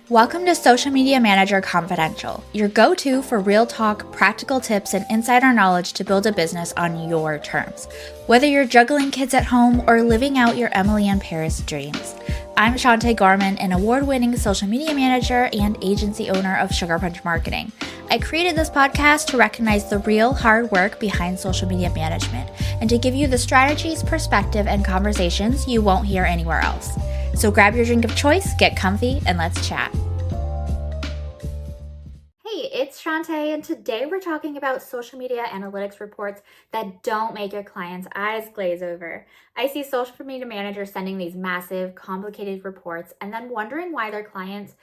Welcome to Social Media Manager Confidential, your go-to for real talk, practical tips, and insider knowledge to build a business on your terms. Whether you're juggling kids at home or living out your Emily in Paris dreams. I'm Shanté, an award-winning social media manager and agency owner of Sugarpunch Marketing. I created this podcast to recognize the real hard work behind social media management and to give you the strategies, perspective, and conversations you won't hear anywhere else. So grab your drink of choice, get comfy, and let's chat. Hey, it's Shanté, and today we're talking about social media analytics reports that don't make your clients' eyes glaze over. I see social media managers sending these massive, complicated reports and then wondering why their clients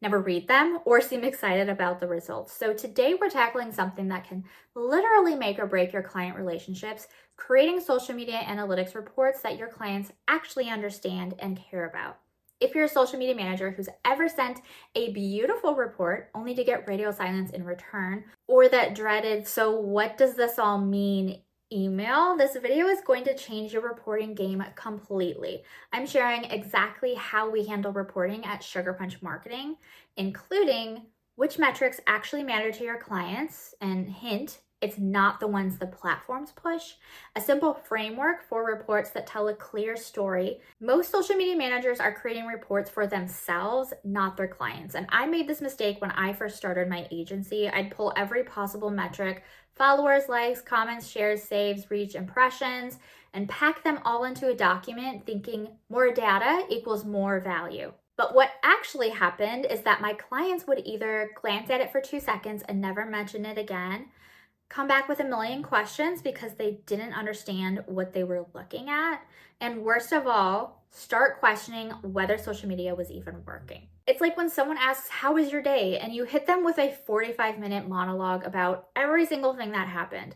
never read them or seem excited about the results. So today we're tackling something that can literally make or break your client relationships, creating social media analytics reports that your clients actually understand and care about. If you're a social media manager who's ever sent a beautiful report only to get radio silence in return, or that dreaded, so what does this all mean email, this video is going to change your reporting game completely. I'm sharing exactly how we handle reporting at Sugarpunch Marketing, including which metrics actually matter to your clients, and hint, it's not the ones the platforms push, a simple framework for reports that tell a clear story. Most social media managers are creating reports for themselves, not their clients. And I made this mistake when I first started my agency. I'd pull every possible metric, followers, likes, comments, shares, saves, reach, impressions, and pack them all into a document thinking more data equals more value. But what actually happened is that my clients would either glance at it for 2 seconds and never mention it again, come back with a million questions because they didn't understand what they were looking at, and worst of all, start questioning whether social media was even working. It's like when someone asks, "How was your day?" and you hit them with a 45-minute monologue about every single thing that happened.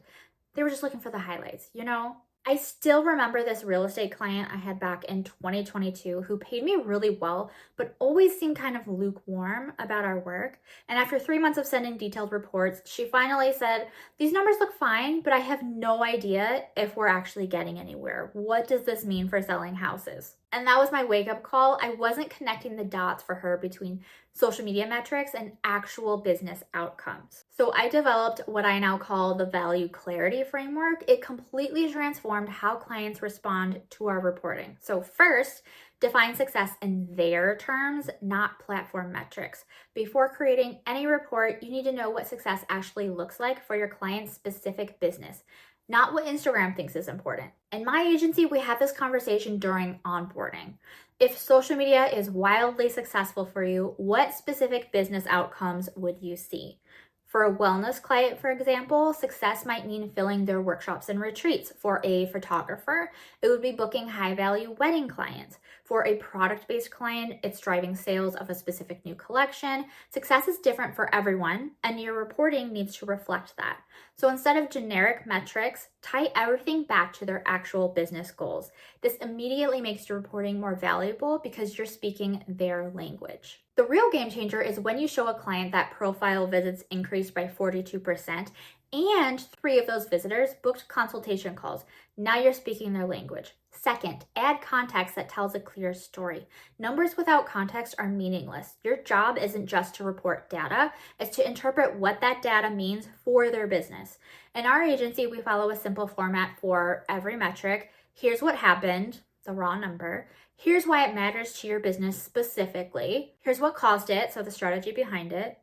They were just looking for the highlights, you know? I still remember this real estate client I had back in 2022 who paid me really well, but always seemed kind of lukewarm about our work. And after 3 months of sending detailed reports, she finally said, "These numbers look fine, but I have no idea if we're actually getting anywhere. What does this mean for selling houses?" And that was my wake-up call. I wasn't connecting the dots for her between social media metrics and actual business outcomes. So I developed what I now call the value clarity framework. It completely transformed how clients respond to our reporting. So first, define success in their terms, not platform metrics. Before creating any report, you need to know what success actually looks like for your client's specific business, not what Instagram thinks is important. In my agency, we have this conversation during onboarding. If social media is wildly successful for you, what specific business outcomes would you see? For a wellness client, for example, success might mean filling their workshops and retreats. For a photographer, it would be booking high-value wedding clients. For a product-based client, it's driving sales of a specific new collection. Success is different for everyone, and your reporting needs to reflect that. So instead of generic metrics, tie everything back to their actual business goals. This immediately makes your reporting more valuable because you're speaking their language. The real game changer is when you show a client that profile visits increased by 42% and 3 of those visitors booked consultation calls. Now you're speaking their language. Second, add context that tells a clear story. Numbers without context are meaningless. Your job isn't just to report data, it's to interpret what that data means for their business. In our agency, we follow a simple format for every metric. Here's what happened, the raw number. Here's why it matters to your business specifically. Here's what caused it, so the strategy behind it.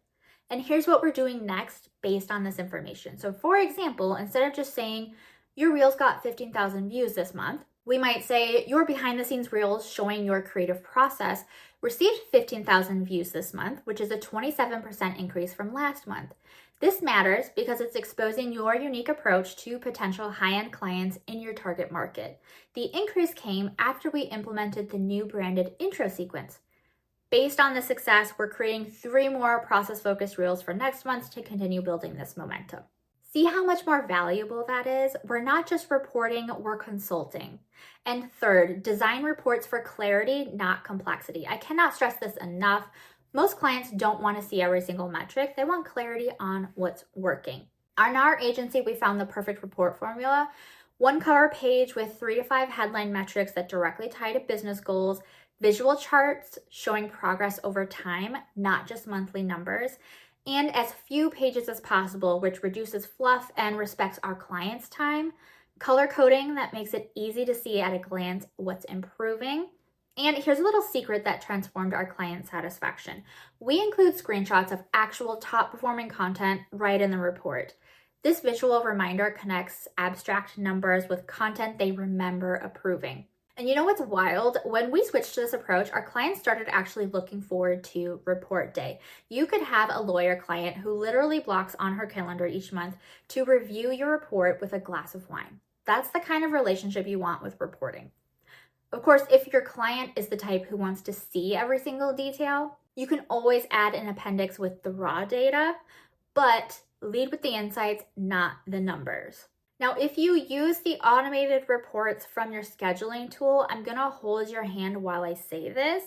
And here's what we're doing next based on this information. So for example, instead of just saying, "Your reels got 15,000 views this month," we might say, "Your behind the scenes reels showing your creative process received 15,000 views this month, which is a 27% increase from last month." This matters because it's exposing your unique approach to potential high-end clients in your target market. The increase came after we implemented the new branded intro sequence. Based on the success, we're creating 3 more process-focused reels for next month to continue building this momentum. See how much more valuable that is? We're not just reporting, we're consulting. And third, design reports for clarity, not complexity. I cannot stress this enough. Most clients don't want to see every single metric. They want clarity on what's working. In our agency, we found the perfect report formula. 1 cover page with 3 to 5 headline metrics that directly tie to business goals, visual charts showing progress over time, not just monthly numbers, and as few pages as possible, which reduces fluff and respects our clients' time, color coding that makes it easy to see at a glance what's improving. And here's a little secret that transformed our client satisfaction. We include screenshots of actual top performing content right in the report. This visual reminder connects abstract numbers with content they remember approving. And you know what's wild? When we switched to this approach, our clients started actually looking forward to report day. You could have a lawyer client who literally blocks on her calendar each month to review your report with a glass of wine. That's the kind of relationship you want with reporting. Of course, if your client is the type who wants to see every single detail, you can always add an appendix with the raw data, but lead with the insights, not the numbers. Now, if you use the automated reports from your scheduling tool, I'm gonna hold your hand while I say this.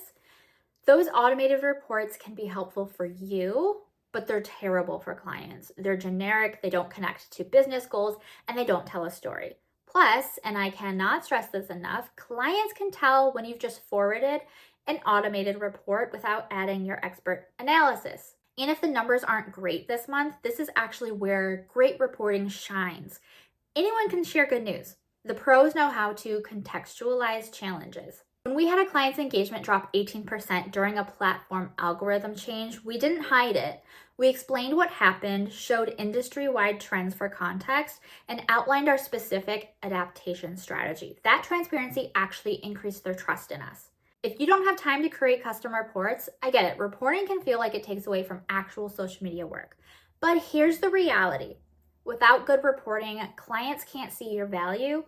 Those automated reports can be helpful for you, but they're terrible for clients. They're generic, they don't connect to business goals, and they don't tell a story. Plus, and I cannot stress this enough, clients can tell when you've just forwarded an automated report without adding your expert analysis. And if the numbers aren't great this month, this is actually where great reporting shines. Anyone can share good news. The pros know how to contextualize challenges. When we had a client's engagement drop 18% during a platform algorithm change, we didn't hide it. We explained what happened, showed industry-wide trends for context, and outlined our specific adaptation strategy. That transparency actually increased their trust in us. If you don't have time to create custom reports, I get it. Reporting can feel like it takes away from actual social media work. But here's the reality. Without good reporting, clients can't see your value,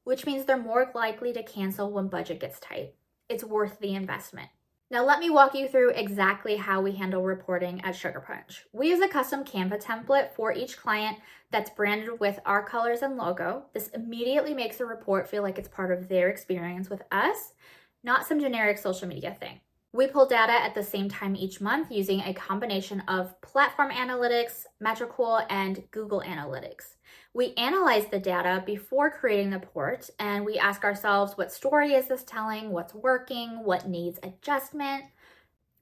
which means they're more likely to cancel when budget gets tight. It's worth the investment. Now let me walk you through exactly how we handle reporting at Sugarpunch. We use a custom Canva template for each client that's branded with our colors and logo. This immediately makes the report feel like it's part of their experience with us, not some generic social media thing. We pull data at the same time each month using a combination of platform analytics, Metricool, and Google Analytics. We analyze the data before creating the report, and we ask ourselves, what story is this telling? What's working? What needs adjustment?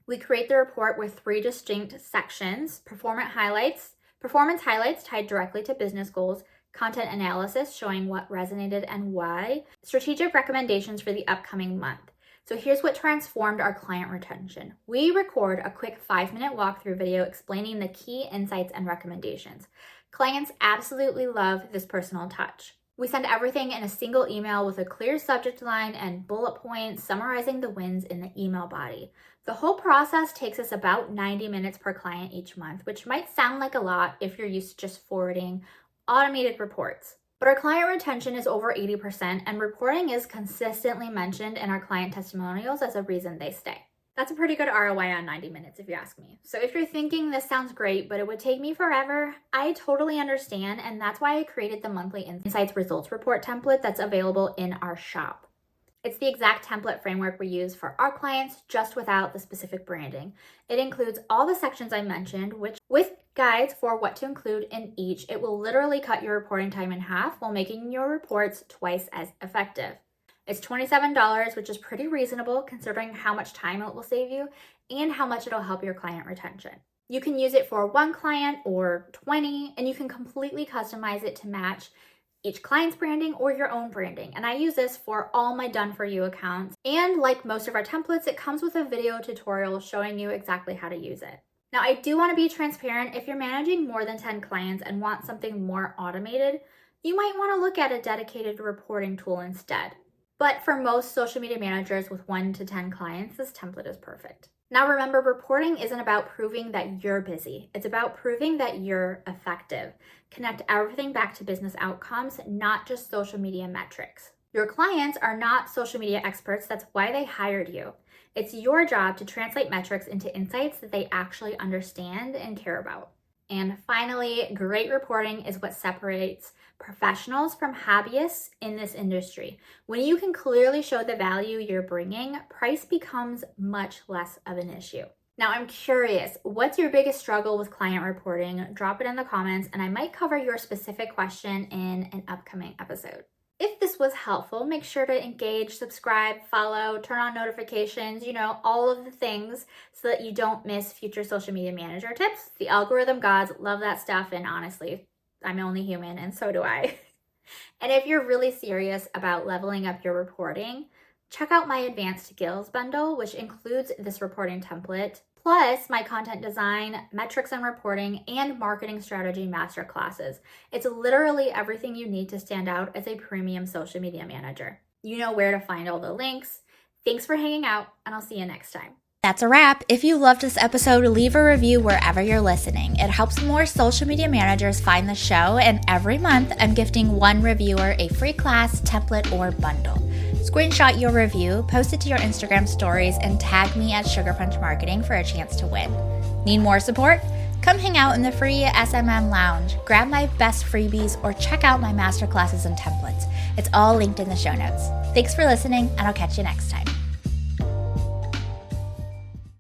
We create the report with 3 distinct sections: performance highlights tied directly to business goals, content analysis showing what resonated and why, strategic recommendations for the upcoming month. So here's what transformed our client retention. We record a quick 5-minute walkthrough video explaining the key insights and recommendations. Clients absolutely love this personal touch. We send everything in a single email with a clear subject line and bullet points summarizing the wins in the email body. The whole process takes us about 90 minutes per client each month, which might sound like a lot if you're used to just forwarding automated reports. But our client retention is over 80%, and reporting is consistently mentioned in our client testimonials as a reason they stay. That's a pretty good ROI on 90 minutes if you ask me. So if you're thinking this sounds great, but it would take me forever, I totally understand, and that's why I created the monthly Insights Results Report template that's available in our shop. It's the exact template framework we use for our clients, just without the specific branding. It includes all the sections I mentioned, which with guides for what to include in each. It will literally cut your reporting time in half while making your reports twice as effective. It's $27, which is pretty reasonable considering how much time it will save you and how much it'll help your client retention. You can use it for 1 client or 20, and you can completely customize it to match each client's branding or your own branding. And I use this for all my done for you accounts. And like most of our templates, it comes with a video tutorial showing you exactly how to use it. Now, I do want to be transparent. If you're managing more than 10 clients and want something more automated, you might want to look at a dedicated reporting tool instead. But for most social media managers with 1 to 10 clients, this template is perfect. Now remember, reporting isn't about proving that you're busy. It's about proving that you're effective. Connect everything back to business outcomes, not just social media metrics. Your clients are not social media experts. That's why they hired you. It's your job to translate metrics into insights that they actually understand and care about. And finally, great reporting is what separates professionals from hobbyists in this industry. When you can clearly show the value you're bringing, price becomes much less of an issue. Now, I'm curious, what's your biggest struggle with client reporting? Drop it in the comments, and I might cover your specific question in an upcoming episode. If this was helpful, make sure to engage, subscribe, follow, turn on notifications, all of the things so that you don't miss future social media manager tips. The algorithm gods love that stuff, and honestly, I'm only human, and so do I. And if you're really serious about leveling up your reporting, check out my advanced skills bundle, which includes this reporting template, plus my content design, metrics and reporting, and marketing strategy masterclasses. It's literally everything you need to stand out as a premium social media manager. You know where to find all the links. Thanks for hanging out, and I'll see you next time. That's a wrap. If you loved this episode, leave a review wherever you're listening. It helps more social media managers find the show, and every month I'm gifting one reviewer a free class, template, or bundle. Screenshot your review, post it to your Instagram stories, and tag me at Sugarpunch Marketing for a chance to win. Need more support? Come hang out in the free SMM lounge, grab my best freebies, or check out my masterclasses and templates. It's all linked in the show notes. Thanks for listening, and I'll catch you next time.